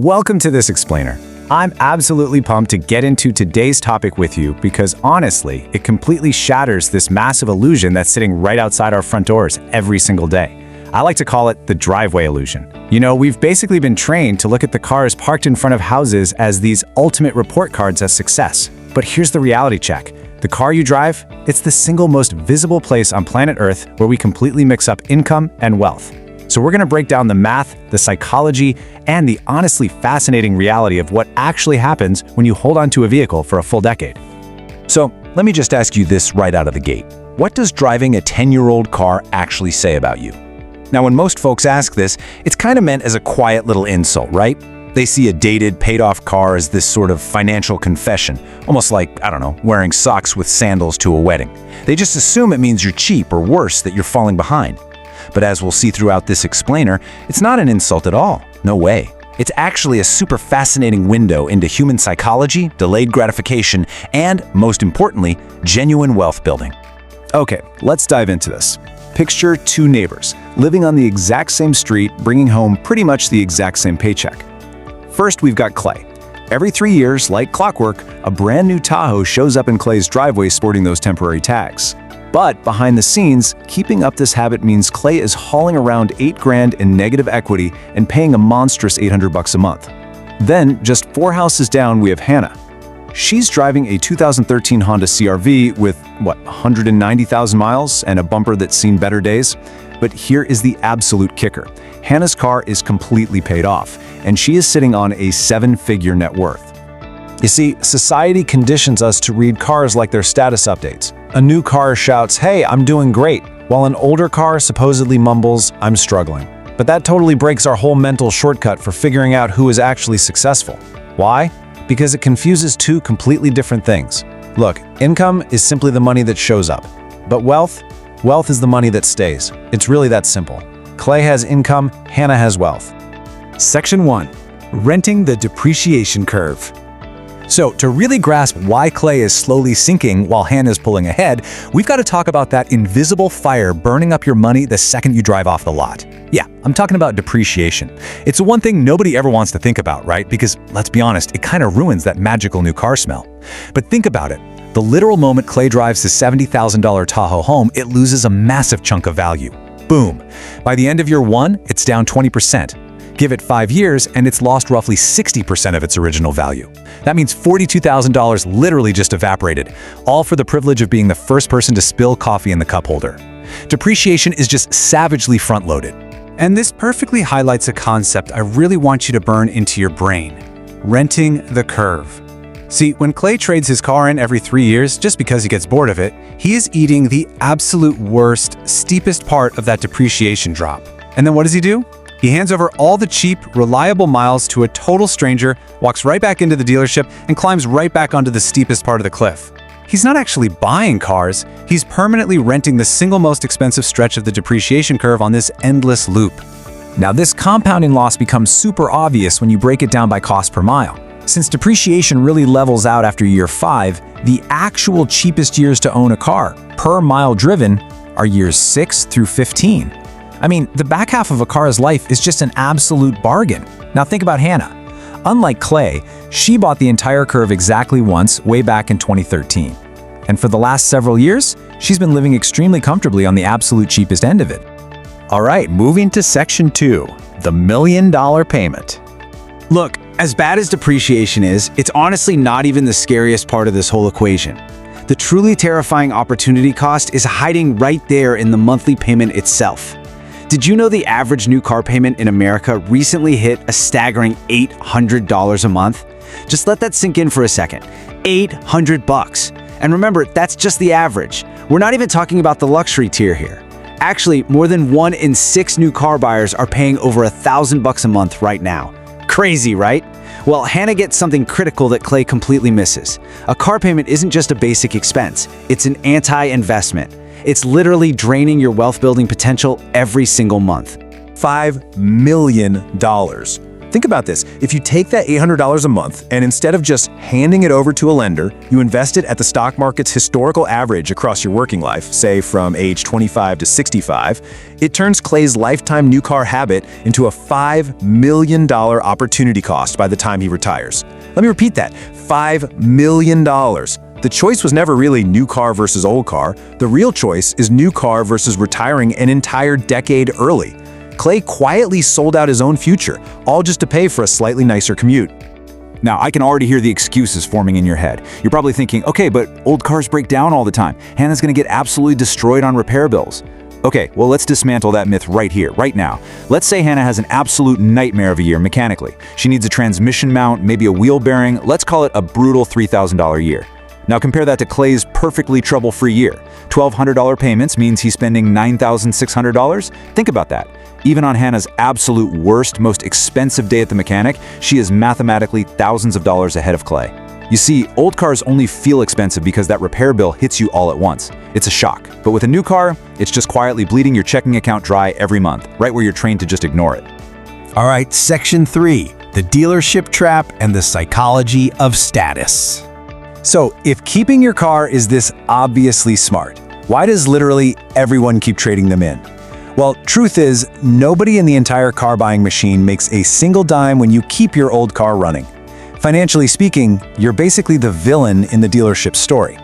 Welcome to this explainer. I'm absolutely pumped to get into today's topic with you because honestly, it completely shatters this massive illusion that's sitting right outside our front doors every single day. I like to call it the driveway illusion. You know, we've basically been trained to look at the cars parked in front of houses as these ultimate report cards of success. But here's the reality check. The car you drive, it's the single most visible place on planet Earth where we completely mix up income and wealth. So we're going to break down the math, the psychology, and the honestly fascinating reality of what actually happens when you hold on to a vehicle for a full decade. So let me just ask you this right out of the gate. What does driving a 10-year-old car actually say about you? Now, when most folks ask this, it's kind of meant as a quiet little insult, right? They see a dated, paid-off car as this sort of financial confession, almost like, I don't know, wearing socks with sandals to a wedding. They just assume it means you're cheap, or worse, that you're falling behind. But as we'll see throughout this explainer, it's not an insult at all. No way. It's actually a super fascinating window into human psychology, delayed gratification, and, most importantly, genuine wealth building. Okay, let's dive into this. Picture two neighbors, living on the exact same street, bringing home pretty much the exact same paycheck. First, we've got Clay. Every 3 years, like clockwork, a brand new Tahoe shows up in Clay's driveway sporting those temporary tags. But behind the scenes, keeping up this habit means Clay is hauling around $8,000 in negative equity and paying a monstrous $800 a month. Then, just 4 houses down, we have Hannah. She's driving a 2013 Honda CR-V with, 190,000 miles and a bumper that's seen better days? But here is the absolute kicker. Hannah's car is completely paid off, and she is sitting on a 7-figure net worth. You see, society conditions us to read cars like their status updates. A new car shouts, "Hey, I'm doing great," while an older car supposedly mumbles, "I'm struggling." But that totally breaks our whole mental shortcut for figuring out who is actually successful. Why? Because it confuses two completely different things. Look, income is simply the money that shows up. But wealth is the money that stays. It's really that simple. Clay has income, Hannah has wealth. Section 1. Renting the depreciation curve. So, to really grasp why Clay is slowly sinking while Hannah's pulling ahead, we've got to talk about that invisible fire burning up your money the second you drive off the lot. Yeah, I'm talking about depreciation. It's the one thing nobody ever wants to think about, right? Because, let's be honest, it kind of ruins that magical new car smell. But think about it. The literal moment Clay drives his $70,000 Tahoe home, it loses a massive chunk of value. Boom. By the end of year 1, it's down 20%. Give it 5 years, and it's lost roughly 60% of its original value. That means $42,000 literally just evaporated, all for the privilege of being the first person to spill coffee in the cup holder. Depreciation is just savagely front-loaded. And this perfectly highlights a concept I really want you to burn into your brain: renting the curve. See, when Clay trades his car in every 3 years just because he gets bored of it, he is eating the absolute worst, steepest part of that depreciation drop. And then what does he do? He hands over all the cheap, reliable miles to a total stranger, walks right back into the dealership, and climbs right back onto the steepest part of the cliff. He's not actually buying cars, he's permanently renting the single most expensive stretch of the depreciation curve on this endless loop. Now, this compounding loss becomes super obvious when you break it down by cost per mile. Since depreciation really levels out after year 5, the actual cheapest years to own a car, per mile driven, are years 6 through 15. I mean, the back half of a car's life is just an absolute bargain. Now think about Hannah. Unlike Clay, she bought the entire curve exactly once, way back in 2013. And for the last several years, she's been living extremely comfortably on the absolute cheapest end of it. All right, moving to section 2, the $1 million payment. Look, as bad as depreciation is, it's honestly not even the scariest part of this whole equation. The truly terrifying opportunity cost is hiding right there in the monthly payment itself. Did you know the average new car payment in America recently hit a staggering $800 a month? Just let that sink in for a second. $800. And remember, that's just the average. We're not even talking about the luxury tier here. Actually, more than 1 in 6 new car buyers are paying over $1,000 a month right now. Crazy, right? Well, Hannah gets something critical that Clay completely misses. A car payment isn't just a basic expense, it's an anti-investment. It's literally draining your wealth-building potential every single month. $5 million. Think about this. If you take that $800 a month and instead of just handing it over to a lender, you invest it at the stock market's historical average across your working life, say from age 25 to 65, it turns Clay's lifetime new car habit into a $5 million opportunity cost by the time he retires. Let me repeat that, $5 million. The choice was never really new car versus old car. The real choice is new car versus retiring an entire decade early. Clay quietly sold out his own future, all just to pay for a slightly nicer commute. Now, I can already hear the excuses forming in your head. You're probably thinking, okay, but old cars break down all the time. Hannah's gonna get absolutely destroyed on repair bills. Okay, well, let's dismantle that myth right here, right now. Let's say Hannah has an absolute nightmare of a year mechanically. She needs a transmission mount, maybe a wheel bearing. Let's call it a brutal $3,000 year. Now compare that to Clay's perfectly trouble-free year. $1,200 payments means he's spending $9,600. Think about that. Even on Hannah's absolute worst, most expensive day at the mechanic, she is mathematically thousands of dollars ahead of Clay. You see, old cars only feel expensive because that repair bill hits you all at once. It's a shock. But with a new car, it's just quietly bleeding your checking account dry every month, right where you're trained to just ignore it. All right, Section 3, the dealership trap and the psychology of status. So, if keeping your car is this obviously smart, why does literally everyone keep trading them in? Well, truth is, nobody in the entire car buying machine makes a single dime when you keep your old car running. Financially speaking, you're basically the villain in the dealership story.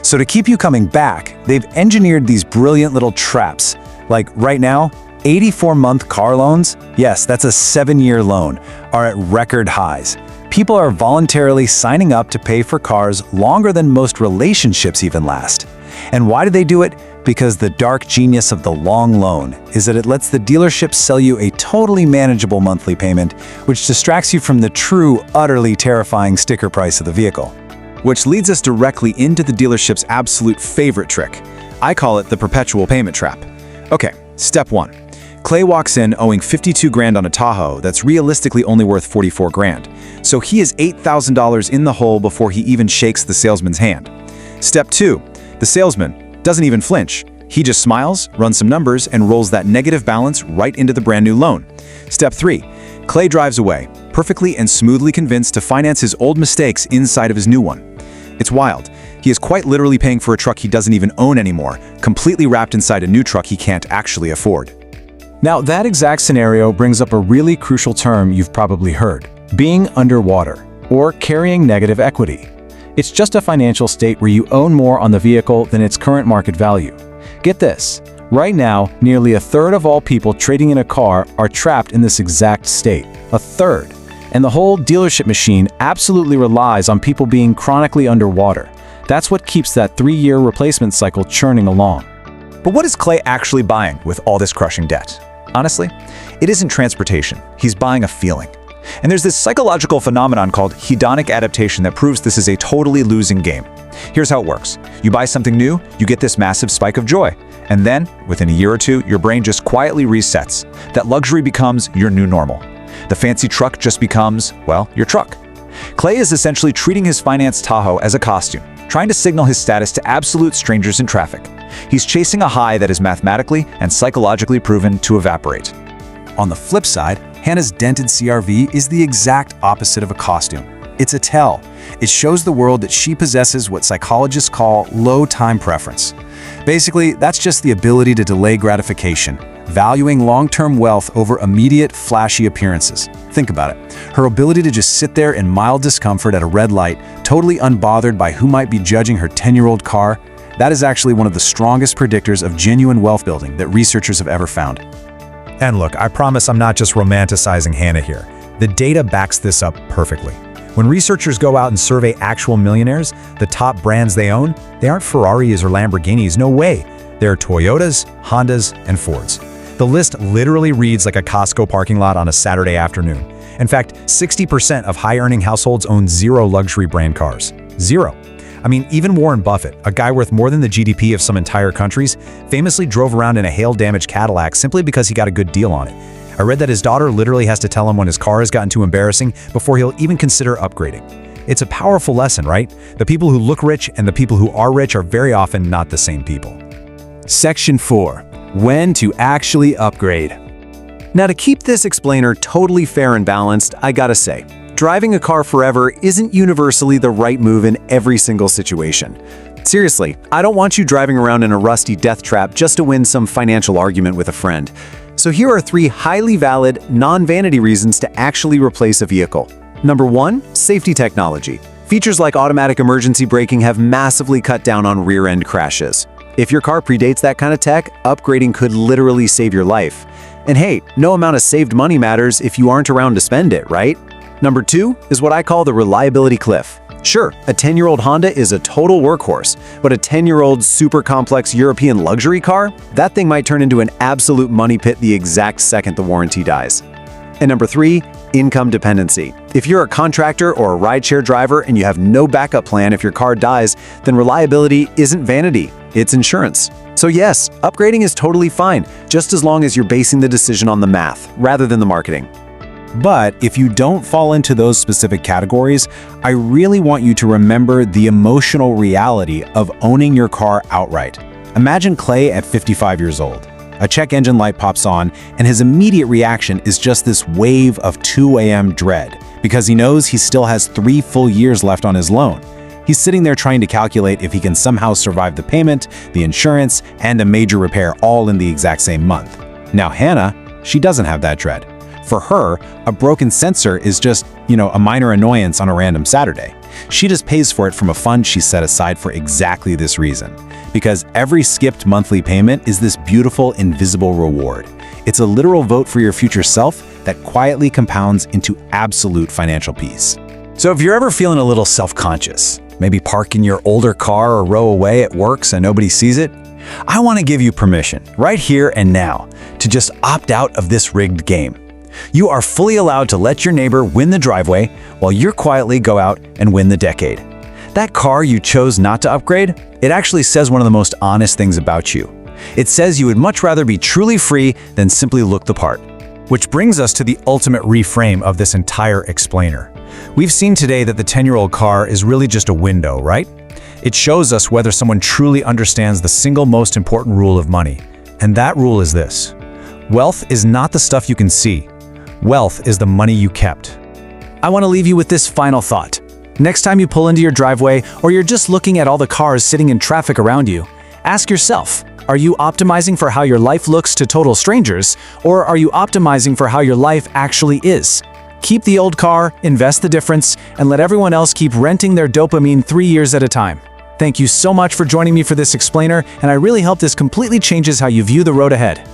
So to keep you coming back, they've engineered these brilliant little traps. Like right now, 84-month car loans, yes, that's a 7-year loan, are at record highs. People are voluntarily signing up to pay for cars longer than most relationships even last. And why do they do it? Because the dark genius of the long loan is that it lets the dealership sell you a totally manageable monthly payment, which distracts you from the true, utterly terrifying sticker price of the vehicle. Which leads us directly into the dealership's absolute favorite trick. I call it the perpetual payment trap. Okay, step 1. Clay walks in owing 52 grand on a Tahoe that's realistically only worth 44 grand. So he is $8,000 in the hole before he even shakes the salesman's hand. Step 2. The salesman doesn't even flinch. He just smiles, runs some numbers, and rolls that negative balance right into the brand new loan. Step 3. Clay drives away, perfectly and smoothly convinced to finance his old mistakes inside of his new one. It's wild. He is quite literally paying for a truck he doesn't even own anymore, completely wrapped inside a new truck he can't actually afford. Now, that exact scenario brings up a really crucial term you've probably heard: being underwater, or carrying negative equity. It's just a financial state where you own more on the vehicle than its current market value. Get this, right now, nearly a third of all people trading in a car are trapped in this exact state. A third. And the whole dealership machine absolutely relies on people being chronically underwater. That's what keeps that 3-year replacement cycle churning along. But what is Clay actually buying with all this crushing debt? Honestly, it isn't transportation. He's buying a feeling. And there's this psychological phenomenon called hedonic adaptation that proves this is a totally losing game. Here's how it works. You buy something new, you get this massive spike of joy. And then, within a year or two, your brain just quietly resets. That luxury becomes your new normal. The fancy truck just becomes, well, your truck. Clay is essentially treating his financed Tahoe as a costume, trying to signal his status to absolute strangers in traffic. He's chasing a high that is mathematically and psychologically proven to evaporate. On the flip side, Hannah's dented CR-V is the exact opposite of a costume. It's a tell. It shows the world that she possesses what psychologists call low time preference. Basically, that's just the ability to delay gratification, valuing long-term wealth over immediate, flashy appearances. Think about it. Her ability to just sit there in mild discomfort at a red light, totally unbothered by who might be judging her 10-year-old car, that is actually one of the strongest predictors of genuine wealth building that researchers have ever found. And look, I promise I'm not just romanticizing Hannah here. The data backs this up perfectly. When researchers go out and survey actual millionaires, the top brands they own, they aren't Ferraris or Lamborghinis, no way. They're Toyotas, Hondas, and Fords. The list literally reads like a Costco parking lot on a Saturday afternoon. In fact, 60% of high-earning households own 0 luxury brand cars. 0. I mean, even Warren Buffett, a guy worth more than the GDP of some entire countries, famously drove around in a hail-damaged Cadillac simply because he got a good deal on it. I read that his daughter literally has to tell him when his car has gotten too embarrassing before he'll even consider upgrading. It's a powerful lesson, right? The people who look rich and the people who are rich are very often not the same people. Section 4. When to actually upgrade. Now, to keep this explainer totally fair and balanced, I gotta say, driving a car forever isn't universally the right move in every single situation. Seriously, I don't want you driving around in a rusty death trap just to win some financial argument with a friend. So here are 3 highly valid, non-vanity reasons to actually replace a vehicle. Number 1, safety technology. Features like automatic emergency braking have massively cut down on rear-end crashes. If your car predates that kind of tech, upgrading could literally save your life. And hey, no amount of saved money matters if you aren't around to spend it, right? Number 2 is what I call the reliability cliff. Sure, a 10-year-old Honda is a total workhorse, but a 10-year-old super complex European luxury car? That thing might turn into an absolute money pit the exact second the warranty dies. And number 3, income dependency. If you're a contractor or a rideshare driver and you have no backup plan if your car dies, then reliability isn't vanity, it's insurance. So yes, upgrading is totally fine, just as long as you're basing the decision on the math, rather than the marketing. But if you don't fall into those specific categories, I really want you to remember the emotional reality of owning your car outright. Imagine Clay at 55 years old. A check engine light pops on, and his immediate reaction is just this wave of 2 a.m. dread, because he knows he still has 3 full years left on his loan. He's sitting there trying to calculate if he can somehow survive the payment, the insurance, and a major repair all in the exact same month. Now Hannah, she doesn't have that dread. For her, a broken sensor is just, a minor annoyance on a random Saturday. She just pays for it from a fund she set aside for exactly this reason. Because every skipped monthly payment is this beautiful, invisible reward. It's a literal vote for your future self that quietly compounds into absolute financial peace. So if you're ever feeling a little self-conscious, maybe parking your older car a row away at work so nobody sees it, I want to give you permission, right here and now, to just opt out of this rigged game. You are fully allowed to let your neighbor win the driveway while you quietly go out and win the decade. That car you chose not to upgrade, it actually says one of the most honest things about you. It says you would much rather be truly free than simply look the part. Which brings us to the ultimate reframe of this entire explainer. We've seen today that the 10-year-old car is really just a window, right? It shows us whether someone truly understands the single most important rule of money. And that rule is this: wealth is not the stuff you can see. Wealth is the money you kept. I want to leave you with this final thought. Next time you pull into your driveway or you're just looking at all the cars sitting in traffic around you, ask yourself, are you optimizing for how your life looks to total strangers, or are you optimizing for how your life actually is? Keep the old car, invest the difference, and let everyone else keep renting their dopamine 3 years at a time. Thank you so much for joining me for this explainer, and I really hope this completely changes how you view the road ahead.